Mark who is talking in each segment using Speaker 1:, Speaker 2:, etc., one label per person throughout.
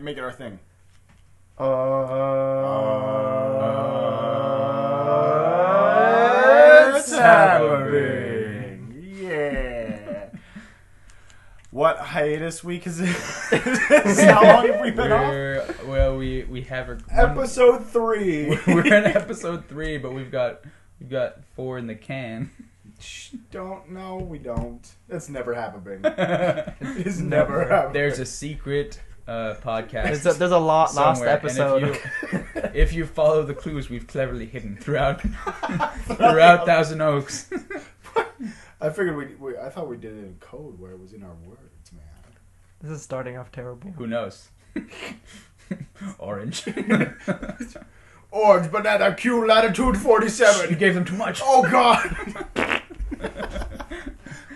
Speaker 1: make it our thing. It's happening. Yeah. What hiatus week is it? How long have we been off?
Speaker 2: Well, we have
Speaker 1: episode 3.
Speaker 2: We're in episode 3, but we've got 4 in the can.
Speaker 1: No, we don't. That's never happening. It's never happening.
Speaker 2: There's a secret podcast.
Speaker 3: There's a lost episode.
Speaker 2: If you follow the clues we've cleverly hidden throughout Thousand Oaks.
Speaker 1: I figured I thought we did it in code where it was in our words, man.
Speaker 3: This is starting off terrible.
Speaker 2: Who knows? Orange.
Speaker 1: Orange banana Q latitude 47.
Speaker 2: You gave them too much.
Speaker 1: Oh God.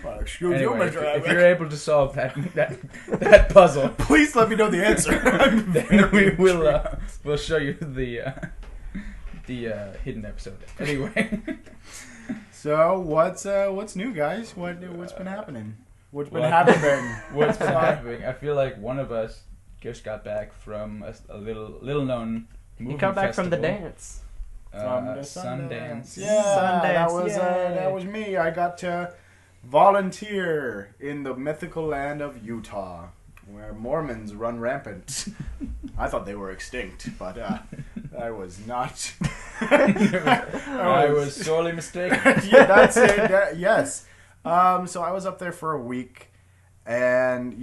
Speaker 1: Well, excuse
Speaker 2: anyway,
Speaker 1: you, Mr.
Speaker 2: if you're able to solve that puzzle,
Speaker 1: please let me know the answer.
Speaker 2: Then we'll show you the hidden episode. Anyway.
Speaker 1: So what's new, guys? What's been happening? What's been happening?
Speaker 2: What's been happening? I feel like one of us just got back from a little known movie festival.
Speaker 3: You come back from the dance.
Speaker 1: From the
Speaker 2: Sundance.
Speaker 1: Yeah,
Speaker 3: Sundance,
Speaker 1: that was me. I got to volunteer in the mythical land of Utah, where Mormons run rampant. I thought they were extinct, but I was not.
Speaker 2: I was sorely mistaken.
Speaker 1: Yeah, that's it. Yes. So I was up there for a week, and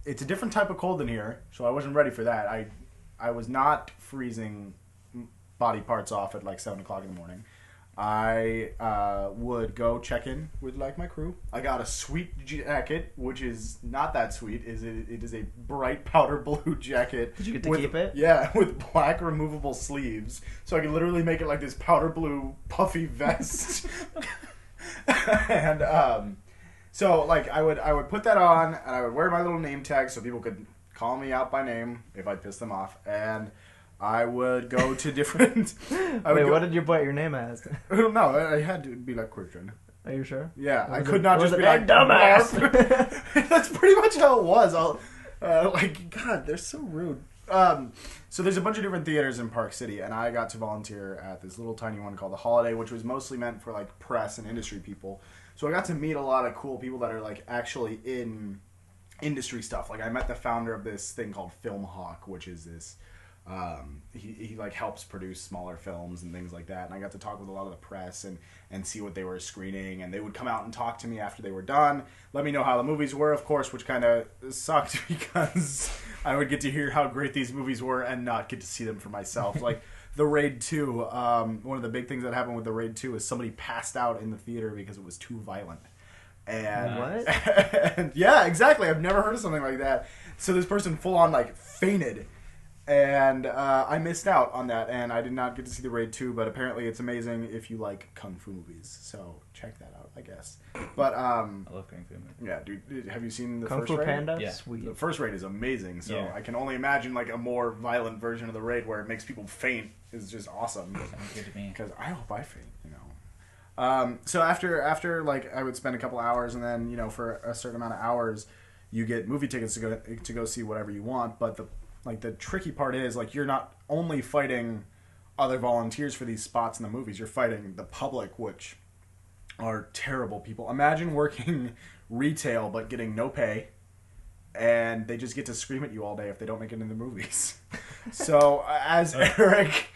Speaker 1: it's a different type of cold than here, so I wasn't ready for that. I was not freezing body parts off at like 7 o'clock in the morning. I would go check in with my crew. I got a sweet jacket, which is not that sweet. It is a bright powder blue jacket.
Speaker 3: Did you get to keep it?
Speaker 1: Yeah, with black removable sleeves, so I could literally make it like this powder blue puffy vest. And so I would put that on, and I would wear my little name tag so people could call me out by name if I pissed them off, and I would go to different.
Speaker 3: What did you put your name as?
Speaker 1: No, I had to be like Christian.
Speaker 3: Are you sure?
Speaker 1: Yeah, I could not just be
Speaker 3: like
Speaker 1: dumbass. That's pretty much how it was. God, they're so rude. So there's a bunch of different theaters in Park City, and I got to volunteer at this little tiny one called The Holiday, which was mostly meant for press and industry people. So I got to meet a lot of cool people that are actually in industry stuff. I met the founder of this thing called Film Hawk, which is this. He helps produce smaller films and things like that, and I got to talk with a lot of the press and see what they were screening, and they would come out and talk to me after they were done, let me know how the movies were, of course, which kind of sucked because I would get to hear how great these movies were and not get to see them for myself. The Raid 2, one of the big things that happened with the Raid 2 is somebody passed out in the theater because it was too violent. And
Speaker 3: what?
Speaker 1: And yeah, exactly. I've never heard of something like that. So this person full on fainted. And I missed out on that, and I did not get to see the Raid 2, but apparently it's amazing if you like kung fu movies. So check that out, I guess. But
Speaker 2: I love kung fu movies.
Speaker 1: Yeah, dude, have you seen the
Speaker 3: Kung
Speaker 1: first
Speaker 3: Fu
Speaker 1: Raid?
Speaker 3: Panda?
Speaker 2: Yeah.
Speaker 3: Sweet.
Speaker 1: The first Raid is amazing, so
Speaker 2: Yeah.
Speaker 1: I can only imagine a more violent version of the Raid where it makes people faint is just awesome.
Speaker 2: Sounds good to me.
Speaker 1: Because I hope I faint, So after I would spend a couple hours, and then for a certain amount of hours, you get movie tickets to go see whatever you want. But the tricky part is you're not only fighting other volunteers for these spots in the movies, you're fighting the public, which are terrible people. Imagine working retail but getting no pay, and they just get to scream at you all day if they don't make it in the movies. So as Eric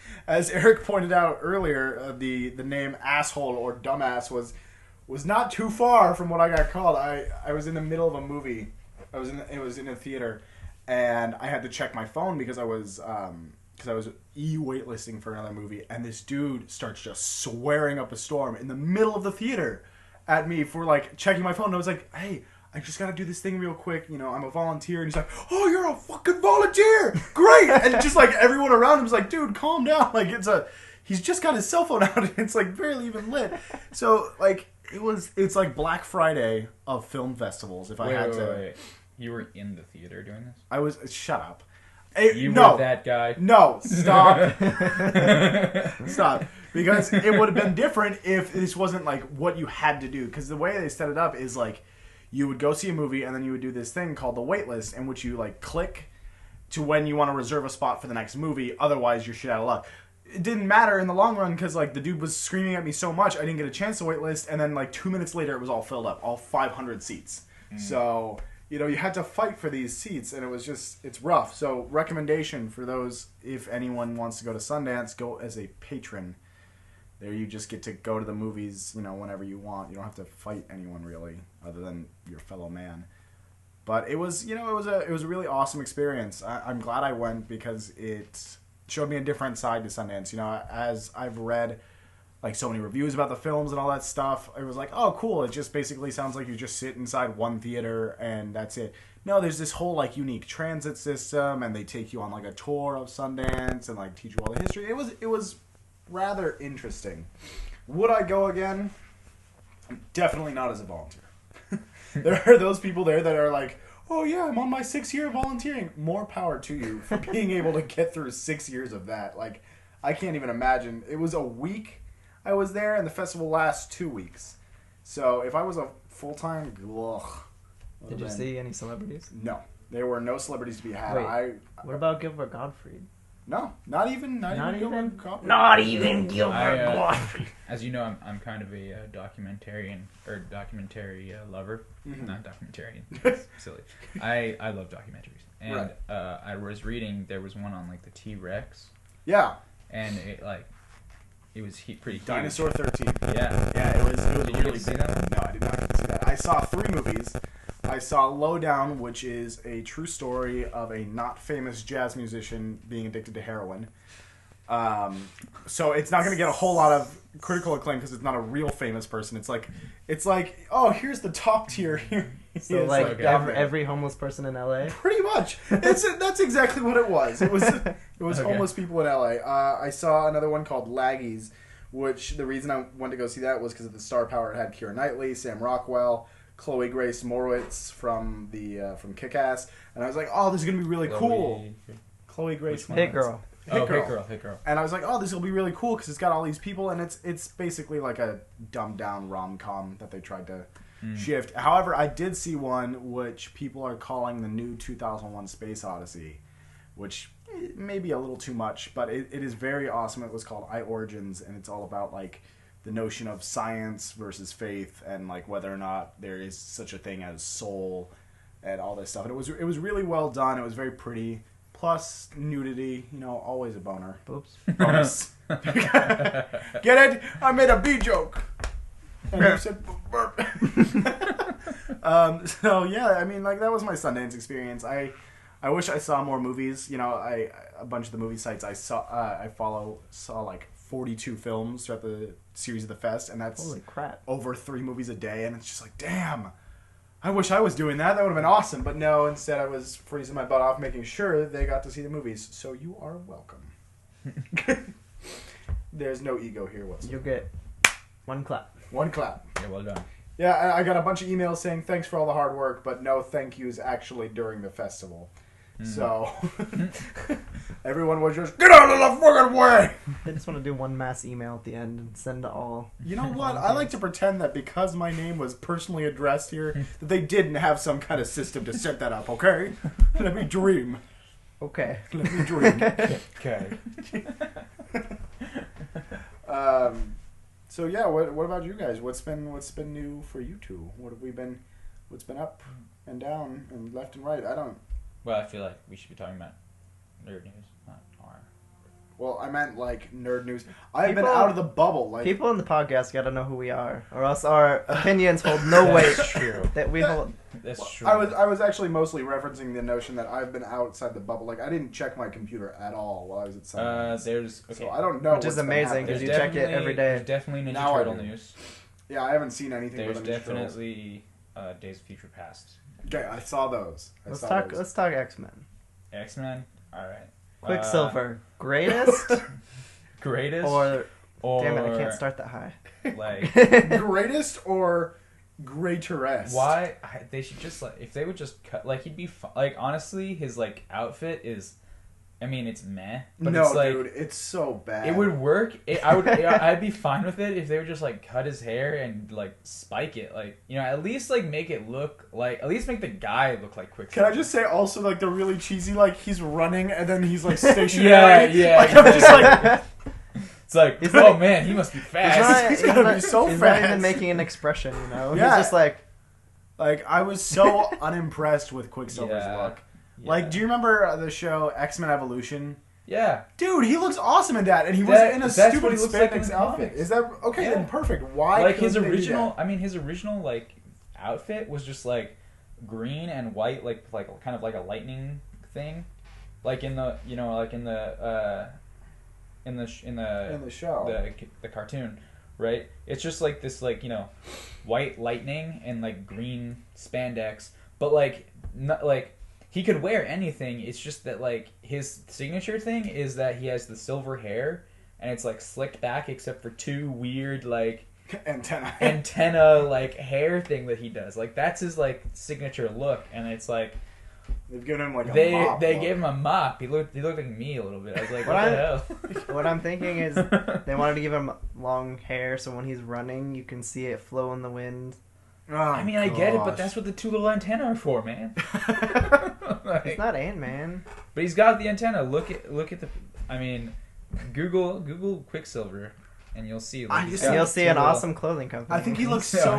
Speaker 1: pointed out earlier, the name asshole or dumbass was not too far from what I got called. I was in the middle of a movie. It was in a theater, and I had to check my phone because I was waitlisting for another movie, and this dude starts just swearing up a storm in the middle of the theater at me for checking my phone. And I was like, hey, I just gotta do this thing real quick, I'm a volunteer. And he's like, oh, you're a fucking volunteer, great. And just everyone around him is like, dude, calm down. He's just got his cell phone out and it's barely even lit. So it's like Black Friday of film festivals. If I had to.
Speaker 2: Wait. You were in the theater doing this?
Speaker 1: I was. Shut up.
Speaker 2: You were that guy?
Speaker 1: No, stop. Stop. Because it would have been different if this wasn't what you had to do. Because the way they set it up is you would go see a movie and then you would do this thing called the waitlist, in which you click to when you want to reserve a spot for the next movie. Otherwise, you're shit out of luck. It didn't matter in the long run because like the dude was screaming at me so much I didn't get a chance to wait list, and then like 2 minutes later it was all filled up, all 500 seats. So you had to fight for these seats, and it's rough. So recommendation for those, if anyone wants to go to Sundance, go as a patron. There you just get to go to the movies, whenever you want. You don't have to fight anyone really, other than your fellow man. But it was, it was a really awesome experience. I'm glad I went because it showed me a different side to Sundance. As I've read like so many reviews about the films and all that stuff, it was like, oh, cool. It just basically sounds like you just sit inside one theater and that's it. No, there's this whole like unique transit system, and they take you on like a tour of Sundance and like teach you all the history. It was rather interesting. Would I go again? Definitely not as a volunteer. There are those people there that are like, oh yeah, I'm on my 6th year of volunteering. More power to you for being able to get through 6 years of that. Like, I can't even imagine. It was a week I was there, and the festival lasts 2 weeks. So if I was a full-time,
Speaker 3: Did you see any celebrities?
Speaker 1: No. There were no celebrities to be had.
Speaker 3: Wait, what about Gilbert Gottfried?
Speaker 1: No, not even Gilbert.
Speaker 3: Not even Gilbert Gottfried.
Speaker 2: As you know, I'm kind of a documentary lover.
Speaker 1: Mm-hmm.
Speaker 2: Not documentarian. It's silly. I love documentaries, and
Speaker 1: right.
Speaker 2: I was reading, there was one on like the T-Rex.
Speaker 1: Yeah.
Speaker 2: And it was pretty huge.
Speaker 1: Dinosaur 13.
Speaker 2: Yeah.
Speaker 1: It was
Speaker 2: Did you
Speaker 1: really
Speaker 2: see
Speaker 1: big.
Speaker 2: that one?
Speaker 1: No, I did not get to see that. I saw 3 movies. I saw Lowdown, which is a true story of a not famous jazz musician being addicted to heroin. So it's not going to get a whole lot of critical acclaim because it's not a real famous person. It's like, oh, here's the top tier here.
Speaker 3: So like every homeless person in LA?
Speaker 1: Pretty much. That's exactly what it was. It was okay. Homeless people in LA. I saw another one called Laggies, which the reason I went to go see that was because of the star power it had. Keira Knightley, Sam Rockwell, Chloe Grace Moritz from Kick-Ass, and I was like, oh, this is gonna be really cool. Chloe Grace Moritz.
Speaker 3: Hit Girl.
Speaker 1: Hit
Speaker 2: Girl.
Speaker 1: And I was like, oh, this will be really cool because it's got all these people, and it's basically like a dumbed down rom-com that they tried to shift. However, I did see one which people are calling the new 2001 Space Odyssey, which may be a little too much, but it is very awesome. It was called I Origins, and it's all about like the notion of science versus faith, and like whether or not there is such a thing as soul, and all this stuff. And it was really well done. It was very pretty. Plus nudity, always a boner.
Speaker 3: Oops.
Speaker 1: Bonus. Get it? I made a B joke. And you said burp. So yeah, I mean, like that was my Sundance experience. I wish I saw more movies. A bunch of the movie sites I follow saw like 42 films throughout the series of the fest, and that's
Speaker 3: holy crap,
Speaker 1: over 3 movies a day, and it's just like, damn. I wish I was doing that. That would have been awesome. But no, instead I was freezing my butt off making sure they got to see the movies. So you are welcome. There's no ego here whatsoever.
Speaker 3: You get 1 clap.
Speaker 1: 1 clap.
Speaker 2: Yeah, well done.
Speaker 1: Yeah, I got a bunch of emails saying thanks for all the hard work, but no thank yous actually during the festival. So everyone was just, get out of the fucking way!
Speaker 3: They just want to do one mass email at the end and send to all.
Speaker 1: You know what? I like to pretend that because my name was personally addressed here, that they didn't have some kind of system to set that up, okay? Let me dream.
Speaker 3: Okay.
Speaker 1: Let me dream.
Speaker 2: Okay.
Speaker 1: So yeah, what about you guys? What's been new for you two? What's been up and down and left and right?
Speaker 2: Well, I feel like we should be talking about nerd news, not our.
Speaker 1: Well, I meant like nerd news. I've been out of the bubble. Like
Speaker 3: people in the podcast gotta know who we are, or else our opinions hold no weight.
Speaker 2: That's true.
Speaker 3: That we hold.
Speaker 2: That's true.
Speaker 1: I was actually mostly referencing the notion that I've been outside the bubble. Like I didn't check my computer at all while I was at Sundance.
Speaker 2: Okay.
Speaker 1: So I don't know.
Speaker 3: Which is amazing because you check it every day.
Speaker 2: There's definitely Ninja
Speaker 1: Now
Speaker 2: Turtle news.
Speaker 1: Yeah, I haven't seen anything.
Speaker 2: There's
Speaker 1: but Ninja Turtles.
Speaker 2: definitely Days of Future Past.
Speaker 1: Okay, I saw those.
Speaker 3: Let's talk X-Men.
Speaker 2: X-Men. All right.
Speaker 3: Quicksilver, greatest or damn it, I can't start that high.
Speaker 2: Like
Speaker 1: greatest or greaterest?
Speaker 2: Why they should just if they would just cut, like he'd be like honestly his like outfit is I mean, it's meh. But
Speaker 1: no,
Speaker 2: it's like,
Speaker 1: dude, it's so bad.
Speaker 2: It would work. I'd be fine with it if they would just like cut his hair and like spike it, like, you know, at least like make it look like, at least make the guy look like Quicksilver.
Speaker 1: Can I just say also like the really cheesy, like he's running and then he's like stationary.
Speaker 2: yeah.
Speaker 1: Like I'm just like.
Speaker 2: It's like,
Speaker 3: he's
Speaker 2: oh
Speaker 3: like,
Speaker 2: man, he must be fast.
Speaker 1: He's gotta be so
Speaker 3: he's
Speaker 1: fast.
Speaker 3: not even making an expression, you know.
Speaker 1: Yeah.
Speaker 3: He's just like
Speaker 1: I was so unimpressed with Quicksilver's look.
Speaker 2: Yeah.
Speaker 1: Like, do you remember the show X-Men Evolution?
Speaker 2: Yeah.
Speaker 1: Dude, he looks awesome in that, and he was in a
Speaker 2: that's what
Speaker 1: stupid
Speaker 2: he looks like in
Speaker 1: spandex
Speaker 2: the
Speaker 1: outfit.
Speaker 2: comics.
Speaker 1: Is that okay?
Speaker 2: Yeah.
Speaker 1: Then perfect. Why?
Speaker 2: Like his
Speaker 1: couldn't they do
Speaker 2: original,
Speaker 1: that?
Speaker 2: I mean, his original like outfit was just like green and white, like kind of like a lightning thing, like in the, you know, like in the
Speaker 1: show,
Speaker 2: the cartoon, right? It's just like this, like, you know, white lightning and like green spandex, but like not like. He could wear anything. It's just that like his signature thing is that he has the silver hair and it's like slicked back except for two weird like antenna like hair thing that he does. Like that's his like signature look, and it's like
Speaker 1: they've given him like
Speaker 2: they
Speaker 1: mop
Speaker 2: gave
Speaker 1: look.
Speaker 2: him a mop. He looked like me a little bit. I was like, what the hell?
Speaker 3: What I'm thinking is they wanted to give him long hair so when he's running you can see it flow in the wind.
Speaker 1: Oh,
Speaker 2: I mean, I get it, but that's what the two little antennae are for, man. Like,
Speaker 3: he's not Ant-Man.
Speaker 2: But he's got the antenna. Look at the. I mean, Google Quicksilver, and you'll see. Like,
Speaker 3: you'll see an awesome clothing company.
Speaker 1: I think he looks so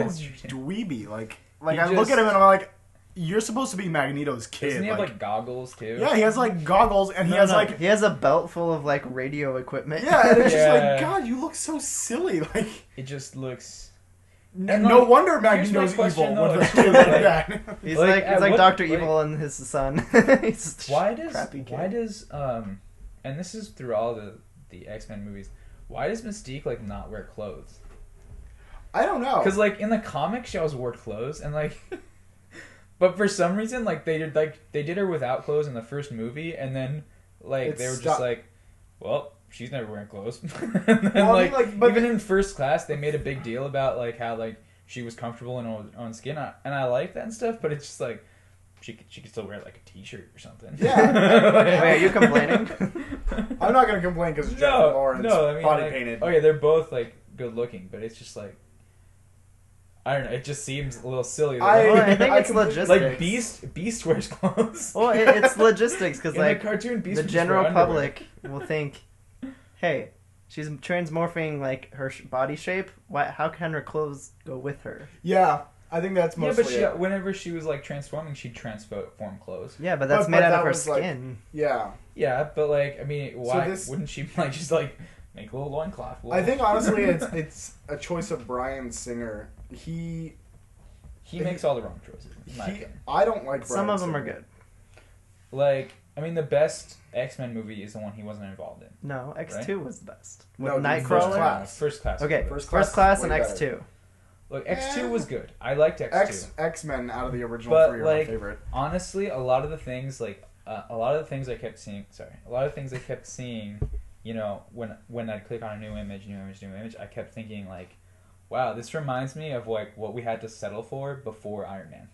Speaker 1: dweeby. Like I
Speaker 2: just,
Speaker 1: look at him and I'm like, you're supposed to be Magneto's kid.
Speaker 2: Doesn't he have like goggles too?
Speaker 1: Yeah, he has like goggles, and he has
Speaker 3: a belt full of like radio equipment.
Speaker 1: Yeah, and it's just like, God, you look so silly. Like
Speaker 2: it just looks.
Speaker 1: No wonder Magneto's evil with a kid like that.
Speaker 3: He's like Dr. Evil and his son.
Speaker 2: Why does and this is through all the X-Men movies, why does Mystique like not wear clothes?
Speaker 1: I don't know.
Speaker 2: Because like in the comics she always wore clothes, and like but for some reason like they did her without clothes in the first movie, and then like they were just like, well, she's never wearing clothes. And then, but even in First Class, they made a big deal about like how like she was comfortable in her own skin, and I like that and stuff. But it's just like she could still wear like a t-shirt or something.
Speaker 1: Yeah.
Speaker 3: Wait, are you complaining?
Speaker 1: I'm not gonna complain because Jennifer Lawrence body
Speaker 2: like,
Speaker 1: painted.
Speaker 2: Okay, they're both like good looking, but it's just like I don't know. It just seems a little silly.
Speaker 3: I think it's logistics.
Speaker 2: Like Beast wears clothes.
Speaker 3: Well, it's logistics because like
Speaker 2: the cartoon Beast
Speaker 3: the general public will think, hey, she's transmorphing like her body shape. How can her clothes go with her?
Speaker 1: Yeah, I think that's mostly
Speaker 2: but whenever she was like transforming, she'd transform clothes.
Speaker 3: Yeah, but that's made out of her skin.
Speaker 1: Like,
Speaker 2: yeah, but like I mean, why wouldn't she like just like make a little loincloth?
Speaker 1: I think honestly, it's a choice of Bryan Singer. He
Speaker 2: makes all the wrong choices.
Speaker 1: I don't like Bryan
Speaker 3: Some of them
Speaker 1: Singer.
Speaker 3: are good.
Speaker 2: Like, I mean, the best X-Men movie is the one he wasn't involved in.
Speaker 3: No, X2 was the best. With
Speaker 1: no,
Speaker 3: Nightcrawler.
Speaker 2: First Class.
Speaker 3: Okay, First Class and X2.
Speaker 1: Better.
Speaker 2: Look, X2 was good. I liked X2.
Speaker 1: X-Men out of the original three are my favorite.
Speaker 2: Honestly, a lot of the things I kept seeing, you know, when I'd click on a new image, I kept thinking like, wow, this reminds me of like what we had to settle for before Iron Man.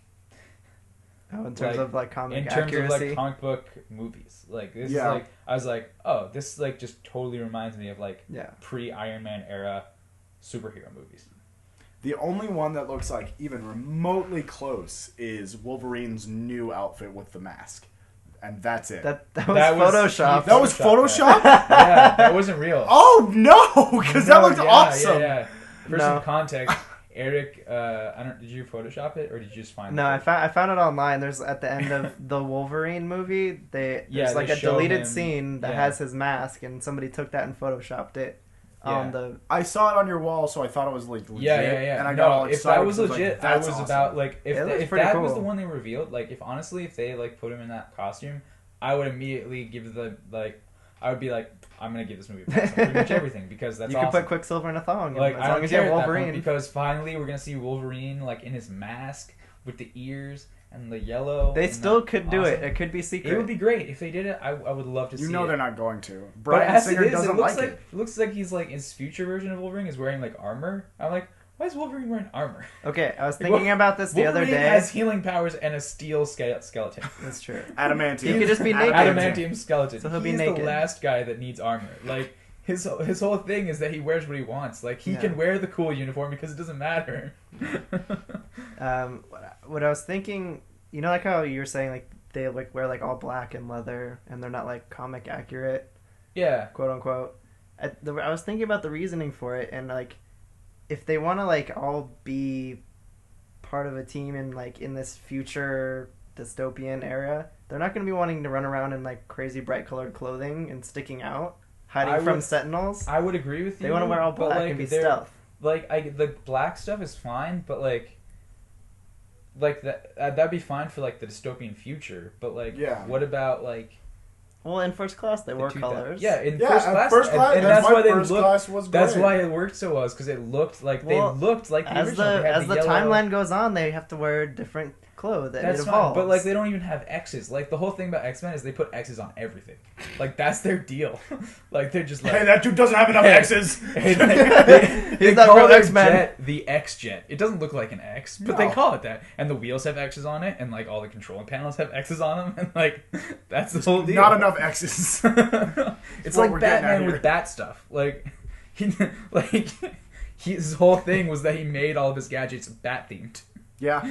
Speaker 3: Oh, in terms of like comic
Speaker 2: accuracy? In terms of like comic book movies. Like this is like I was like, oh, this like just totally reminds me of like pre-Iron Man era superhero movies.
Speaker 1: The only one that looks like even remotely close is Wolverine's new outfit with the mask. And that's it.
Speaker 3: That was Photoshop.
Speaker 1: That was Photoshop?
Speaker 2: Yeah, that wasn't real.
Speaker 1: Oh, no! Because that looked awesome.
Speaker 2: Yeah. For some context, Erik, did you Photoshop it or did you just find it?
Speaker 3: No, I found it online. There's at the end of the Wolverine movie, there's like a deleted scene that has his mask, and somebody took that and Photoshopped it.
Speaker 1: I saw it on your wall, so I thought it was like legit.
Speaker 2: Yeah.
Speaker 1: And I got all excited.
Speaker 2: If that was legit,
Speaker 1: like,
Speaker 2: I was
Speaker 1: awesome.
Speaker 2: about like if that
Speaker 3: cool.
Speaker 2: was the one they revealed. Like if they like put him in that costume, I would immediately give I would be like, I'm gonna give this movie a pass on pretty much everything because that's awesome.
Speaker 3: You can put Quicksilver in a thong,
Speaker 2: like
Speaker 3: as long as you have Wolverine.
Speaker 2: Because finally we're gonna see Wolverine like in his mask with the ears and the yellow.
Speaker 3: They still could do it. It could be secret.
Speaker 2: It would be great if they did it. I would love to see it.
Speaker 1: You know they're not going to.
Speaker 2: Bryan
Speaker 1: Singer doesn't like it.
Speaker 2: It looks like he's like his future version of Wolverine is wearing like armor. I'm like, Why is Wolverine wearing armor?
Speaker 3: Okay, I was thinking about this the other
Speaker 2: Wolverine
Speaker 3: day.
Speaker 2: has healing powers and a steel skeleton.
Speaker 3: That's true.
Speaker 1: Adamantium.
Speaker 3: He could just be naked.
Speaker 2: Adamantium skeleton.
Speaker 3: So he'll be
Speaker 2: He's
Speaker 3: naked.
Speaker 2: the last guy that needs armor. Like, his whole thing is that he wears what he wants. Like, he can wear the cool uniform because it doesn't matter.
Speaker 3: What I was thinking, you know, like how you were saying, like, they like wear like all black and leather, and they're not like comic accurate,
Speaker 2: Yeah.
Speaker 3: quote unquote. I was thinking about the reasoning for it, and like, if they want to like all be part of a team in like in this future dystopian era, they're not going to be wanting to run around in like crazy bright colored clothing and sticking out, hiding from sentinels.
Speaker 2: I would agree with you.
Speaker 3: They want to wear all black and be stealth.
Speaker 2: Like, the black stuff is fine, but like that'd be fine for like the dystopian future. But like, what about like?
Speaker 3: Well, in First Class they wore colors.
Speaker 2: Yeah, in First Class, and that's why they looked. That's why it worked so well, because it looked like they looked like the original.
Speaker 3: As the timeline goes on, they have to wear different clothes. That's it evolves.
Speaker 2: Fine, but like they don't even have X's. Like the whole thing about X-Men is they put X's on everything. Like that's their deal. Like they're just like,
Speaker 1: hey, that dude doesn't have enough X's.
Speaker 2: Hey, they
Speaker 3: not
Speaker 2: call
Speaker 3: real
Speaker 2: their
Speaker 3: X-Men.
Speaker 2: jet the X jet. It doesn't look like an X, but they call it that. And the wheels have X's on it, and like all the control panels have X's on them, and like that's the whole deal.
Speaker 1: Not enough X's.
Speaker 2: It's like Batman with bat stuff. Like his whole thing was that he made all of his gadgets bat themed.
Speaker 1: Yeah.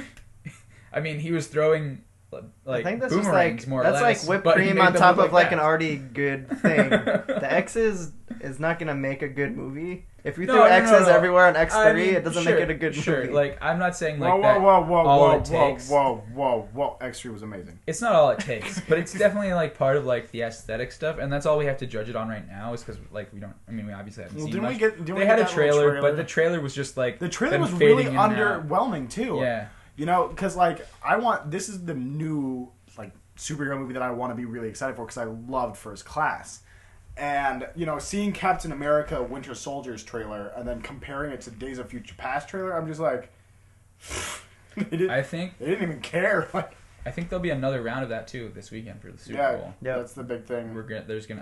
Speaker 2: I mean, he was throwing like
Speaker 3: I think that's
Speaker 2: boomerangs
Speaker 3: just like,
Speaker 2: more or
Speaker 3: that's
Speaker 2: less.
Speaker 3: like whipped
Speaker 2: but he
Speaker 3: cream
Speaker 2: made
Speaker 3: on
Speaker 2: them
Speaker 3: top
Speaker 2: look
Speaker 3: of like
Speaker 2: that.
Speaker 3: an already good thing. The X's is not gonna make a good movie. If you
Speaker 2: No,
Speaker 3: throw
Speaker 2: no,
Speaker 3: X's
Speaker 2: no.
Speaker 3: everywhere on X3,
Speaker 2: I mean,
Speaker 3: it doesn't
Speaker 2: sure,
Speaker 3: make it a good
Speaker 2: sure.
Speaker 3: movie.
Speaker 2: Like I'm not saying like
Speaker 1: Whoa,
Speaker 2: that.
Speaker 1: whoa, whoa,
Speaker 2: all
Speaker 1: whoa,
Speaker 2: it takes.
Speaker 1: whoa! X3 was amazing.
Speaker 2: It's not all it takes, but it's definitely like part of like the aesthetic stuff, and that's all we have to judge it on right now. Is because like we don't. I mean, we obviously haven't seen much. They had a trailer, but the trailer was just like
Speaker 1: the trailer was
Speaker 2: fading
Speaker 1: really
Speaker 2: in and out.
Speaker 1: underwhelming too.
Speaker 2: Yeah.
Speaker 1: You know, because like this is the new like superhero movie that I want to be really excited for because I loved First Class. And, you know, seeing Captain America Winter Soldier's trailer and then comparing it to Days of Future Past trailer, I'm just like, they didn't even care. Like,
Speaker 2: I think there'll be another round of that too this weekend for the Super Bowl.
Speaker 1: Yeah, that's the big thing.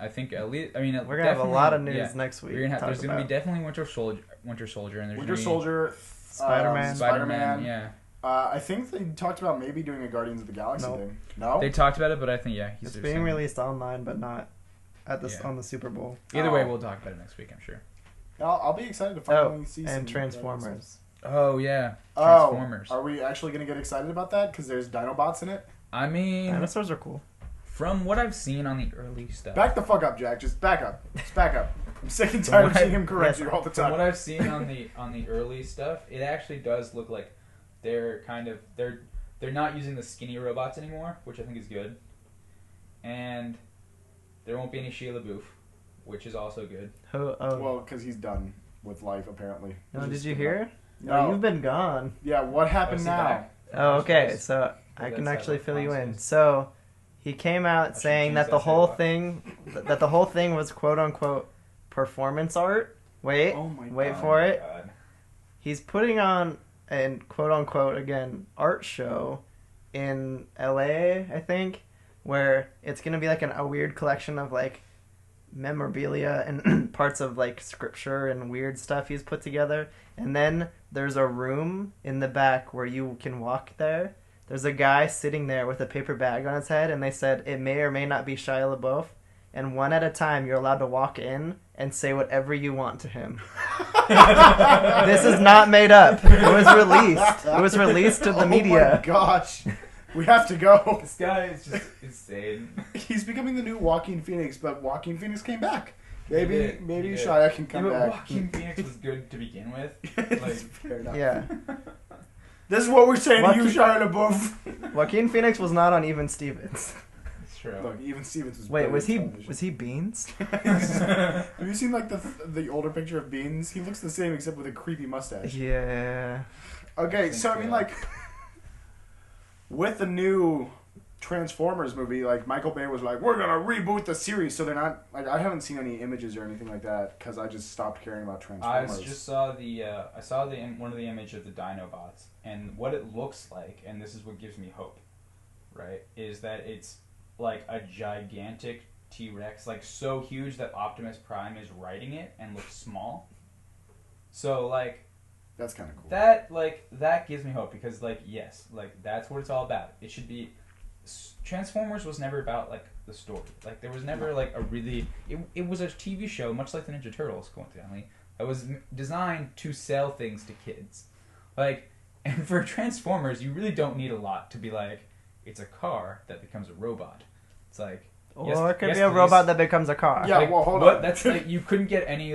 Speaker 2: I think at least. I mean,
Speaker 3: we're gonna have a lot of news next week.
Speaker 2: There's gonna be definitely Winter Soldier, and there's
Speaker 1: Winter Soldier,
Speaker 3: Spider-Man.
Speaker 2: Yeah.
Speaker 1: I think they talked about maybe doing a Guardians of the Galaxy thing. No,
Speaker 2: they talked about it, but I think
Speaker 3: it's being released online, but not at on the Super Bowl.
Speaker 2: Either way, we'll talk about it next week, I'm sure.
Speaker 1: I'll be excited to finally see some.
Speaker 3: And Transformers.
Speaker 2: Oh yeah, Transformers.
Speaker 1: Are we actually gonna get excited about that? Because there's Dinobots in it.
Speaker 2: I mean,
Speaker 3: dinosaurs are cool.
Speaker 2: From what I've seen on the early stuff.
Speaker 1: Back the fuck up, Jack. Just back up. Just back up. I'm sick and tired of seeing him correct you all the time.
Speaker 2: From what I've seen on the early stuff, it actually does look like they're not using the skinny robots anymore, which I think is good. And there won't be any Shia LaBeouf, which is also good.
Speaker 1: Well, because he's done with life, apparently.
Speaker 3: No, did you hear?
Speaker 1: No,
Speaker 3: you've been gone.
Speaker 1: Yeah, what happened now?
Speaker 3: Oh, okay, so I can actually fill you in. So he came out saying that the whole thing was quote unquote performance art. Wait for it.
Speaker 2: God.
Speaker 3: He's putting on an quote unquote again art show in LA, I think, where it's gonna be like a weird collection of like memorabilia and parts of like scripture and weird stuff he's put together. And then there's a room in the back where you can walk there. There's a guy sitting there with a paper bag on his head, and they said it may or may not be Shia LaBeouf. And one at a time, you're allowed to walk in and say whatever you want to him. This is not made up. It was released. It was released to the media.
Speaker 1: Oh my gosh. We have to go.
Speaker 2: This guy is just insane.
Speaker 1: He's becoming the new Joaquin Phoenix, but Joaquin Phoenix came back. Maybe Shia can come back.
Speaker 2: Joaquin Phoenix was good to begin with. Like,
Speaker 1: fair enough.
Speaker 3: Yeah.
Speaker 1: This is what we're saying to you, Shia LaBeouf.
Speaker 3: Joaquin Phoenix was not on Even Stevens.
Speaker 2: It's true.
Speaker 1: Look, Even Stevens was.
Speaker 3: Wait, was he Beans?
Speaker 1: Have you seen like the older picture of Beans? He looks the same except with a creepy mustache.
Speaker 3: Yeah.
Speaker 1: Okay, so I mean like, with the new Transformers movie, like Michael Bay was like, we're gonna reboot the series, so they're not like, I haven't seen any images or anything like that because I just stopped caring about Transformers.
Speaker 2: I just saw one of the image of the Dinobots, and what it looks like, and this is what gives me hope, right? Is that it's like a gigantic T-Rex, like so huge that Optimus Prime is riding it and looks small. So like,
Speaker 1: That's kind of cool.
Speaker 2: That gives me hope because yes, that's what it's all about. It should be. Transformers was never about the story. There was never a really. It was a TV show, much like the Ninja Turtles, coincidentally. That was designed to sell things to kids. And for Transformers, you really don't need a lot to be it's a car that becomes a robot. It's
Speaker 3: or it could be a robot that becomes a car.
Speaker 1: Yeah, well, hold on.
Speaker 2: That's you couldn't get any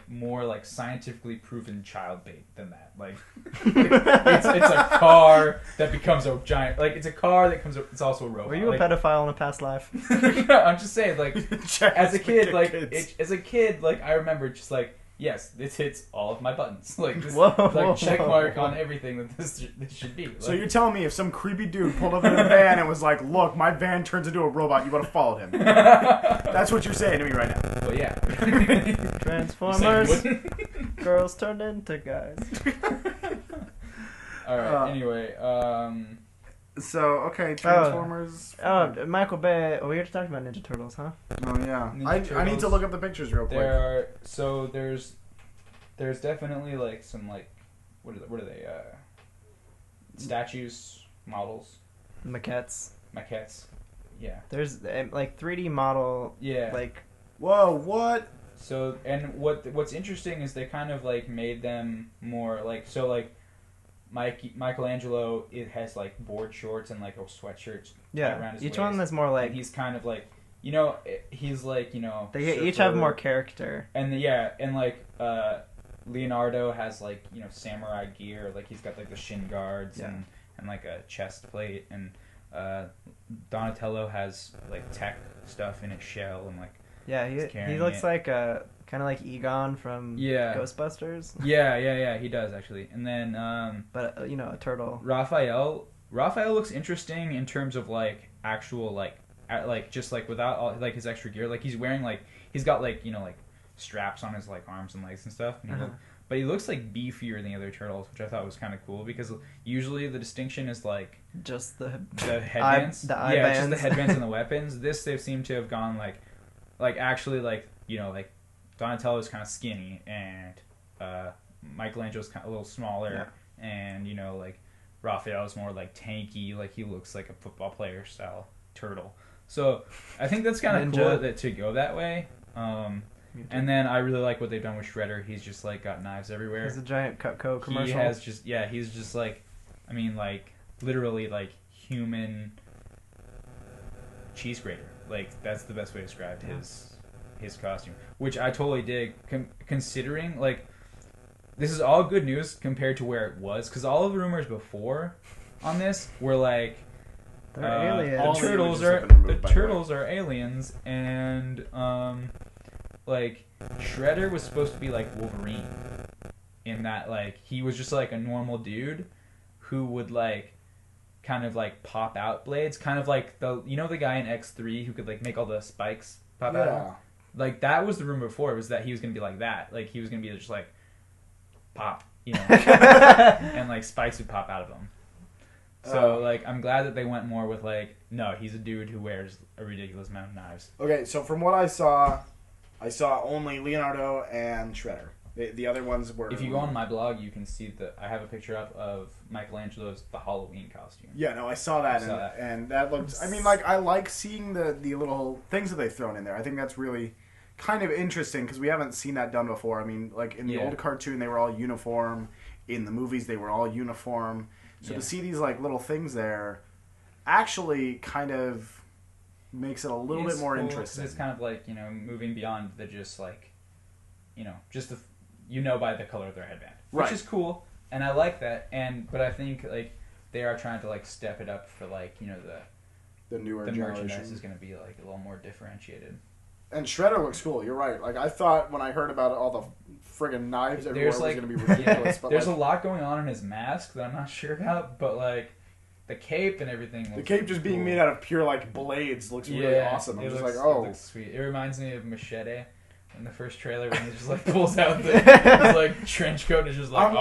Speaker 2: more scientifically proven child bait than that. It's a car that becomes a giant. It's a car that comes. It's also a robot.
Speaker 3: Were you a pedophile in a past life?
Speaker 2: I'm just saying, as a kid, I remember just yes, this hits all of my buttons. Check mark on everything that this should be.
Speaker 1: So you're telling me if some creepy dude pulled up in a van and was like, "Look, my van turns into a robot," you would have followed him? That's what you're saying to me right now.
Speaker 2: Well, yeah.
Speaker 3: Transformers. Girls turned into guys.
Speaker 2: All right. Anyway.
Speaker 1: So okay, Transformers.
Speaker 3: Michael Bay. We were talking about Ninja Turtles, huh?
Speaker 1: Oh yeah. I need to look up the pictures real quick.
Speaker 2: There's definitely some what are they statues, models,
Speaker 3: Maquettes.
Speaker 2: Yeah.
Speaker 3: There's 3D model.
Speaker 2: Yeah.
Speaker 1: Whoa, what?
Speaker 2: So and what's interesting is they kind of made them more Michelangelo, it has board shorts and a sweatshirt around his
Speaker 3: each
Speaker 2: waist.
Speaker 3: one is more
Speaker 2: and he's kind of he's
Speaker 3: they each have more character.
Speaker 2: And Leonardo has samurai gear, he's got the shin guards and a chest plate, and Donatello has tech stuff in his shell and
Speaker 3: he looks like a kind of like Egon from Ghostbusters.
Speaker 2: Yeah, he does actually. And then
Speaker 3: but a turtle.
Speaker 2: Raphael looks interesting in terms of actual just without all his extra gear. He's wearing he's got straps on his arms and legs and stuff. And but he looks beefier than the other turtles, which I thought was kind of cool because usually the distinction is
Speaker 3: just the
Speaker 2: headbands,
Speaker 3: eye bands.
Speaker 2: Just the headbands and the weapons. This they seem to have gone actually Donatello's kind of skinny and Michelangelo's kind of a little smaller, and Raphael's more tanky, he looks like a football player style turtle. So I think that's kind of cool to go that way. And then I really like what they've done with Shredder. He's just got knives everywhere.
Speaker 3: He's a giant Cutco commercial.
Speaker 2: He has he's just literally human cheese grater. That's the best way to describe his costume, which I totally dig. Considering this is all good news compared to where it was, because all of the rumors before on this were
Speaker 3: they're aliens.
Speaker 2: The turtles are aliens, and Shredder was supposed to be Wolverine, in that he was just a normal dude who would kind of pop out blades, kind of the guy in X3 who could make all the spikes pop out. That was the rumor before, was that he was gonna be that. He was gonna be just pop, and spikes would pop out of him. So I'm glad that they went more with no, he's a dude who wears a ridiculous amount of knives.
Speaker 1: Okay, so from what I saw only Leonardo and Shredder. The other ones were...
Speaker 2: If you go on my blog, you can see I have a picture up of Michelangelo's the Halloween costume.
Speaker 1: Yeah, no, I saw that, and that looked... I mean, I like seeing the little things that they've thrown in there. I think that's really kind of interesting, because we haven't seen that done before. I mean, in the old cartoon, they were all uniform. In the movies, they were all uniform. So to see these, little things there actually kind of makes it a little bit more interesting.
Speaker 2: It's kind of moving beyond the just just the... by the color of their headband, which is cool, and I like that. But I think they are trying to step it up for
Speaker 1: the newer generation.
Speaker 2: Merchandise is going to be a little more differentiated.
Speaker 1: And Shredder looks cool. You're right. I thought when I heard about all the friggin' knives everywhere was going to be ridiculous. But
Speaker 2: there's a lot going on in his mask that I'm not sure about, but the cape and everything.
Speaker 1: The cape just being made out of pure blades looks really awesome. I'm just
Speaker 2: it looks sweet. It reminds me of Machete. In the first trailer, when he just pulls out his trench coat and is just
Speaker 1: I'm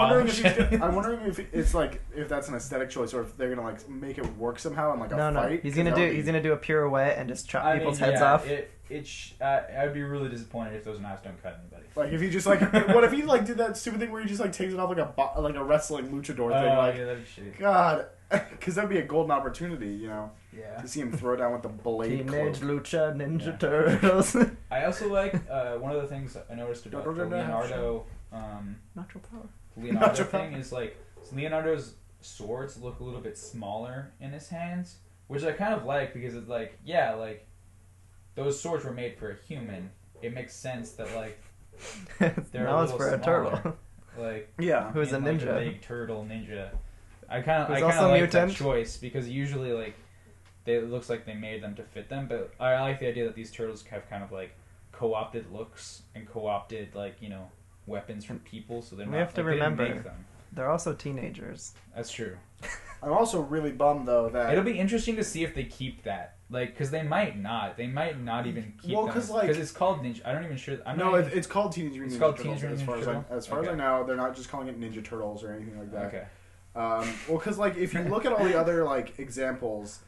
Speaker 1: wondering if it's if that's an aesthetic choice, or if they're gonna make it work somehow in a fight.
Speaker 3: He's gonna do a pirouette and just chop people's heads off.
Speaker 2: I'd be really disappointed if those knives don't cut anybody.
Speaker 1: Like if he just like, what if he like did that stupid thing where he just like takes it off like a wrestling luchador thing? Like,
Speaker 2: yeah, that'd be shitty.
Speaker 1: God, because that'd be a golden opportunity, you know,
Speaker 2: Yeah.
Speaker 1: to see him throw down with the blade.
Speaker 3: Teenage
Speaker 1: cloak.
Speaker 3: Lucha Ninja Turtles.
Speaker 2: I also like one of the things I noticed about the Leonardo
Speaker 3: Natural power.
Speaker 2: Leonardo thing is like Leonardo's swords look a little bit smaller in his hands, which I kind of like because it's like, yeah, like those swords were made for a human. It makes sense that like they're
Speaker 3: now
Speaker 2: a
Speaker 3: it's
Speaker 2: little
Speaker 3: for a
Speaker 2: smaller.
Speaker 3: turtle.
Speaker 2: Like
Speaker 1: Yeah,
Speaker 3: Who's a
Speaker 2: like,
Speaker 3: ninja?
Speaker 2: big turtle ninja. I kind of
Speaker 3: Who's
Speaker 2: like
Speaker 3: also
Speaker 2: that
Speaker 3: mutant.
Speaker 2: choice because usually like it looks like they made them to fit them, but I like the idea that these turtles have kind of like co-opted looks and co-opted like, you know, weapons from people, so they're
Speaker 3: We
Speaker 2: not,
Speaker 3: have to
Speaker 2: like, they didn't
Speaker 3: remember.
Speaker 2: make them.
Speaker 3: They're also teenagers.
Speaker 2: That's true.
Speaker 1: I'm also really bummed though that
Speaker 2: It'll be interesting to see if they keep that, like, because they might not. They might not even keep.
Speaker 1: Well,
Speaker 2: them.
Speaker 1: 'cause, like-
Speaker 2: it's called Ninja. I don't even sure. I'm
Speaker 1: no,
Speaker 2: not even,
Speaker 1: it's called Teenage Mutant
Speaker 2: It's
Speaker 1: Ninja
Speaker 2: called
Speaker 1: Turtles.
Speaker 2: Teenage
Speaker 1: As far
Speaker 2: Mutant Ninja
Speaker 1: as I
Speaker 2: Okay.
Speaker 1: know, they're not just calling it Ninja Turtles or anything like that.
Speaker 2: okay.
Speaker 1: Well, because like if you look at all the other like examples,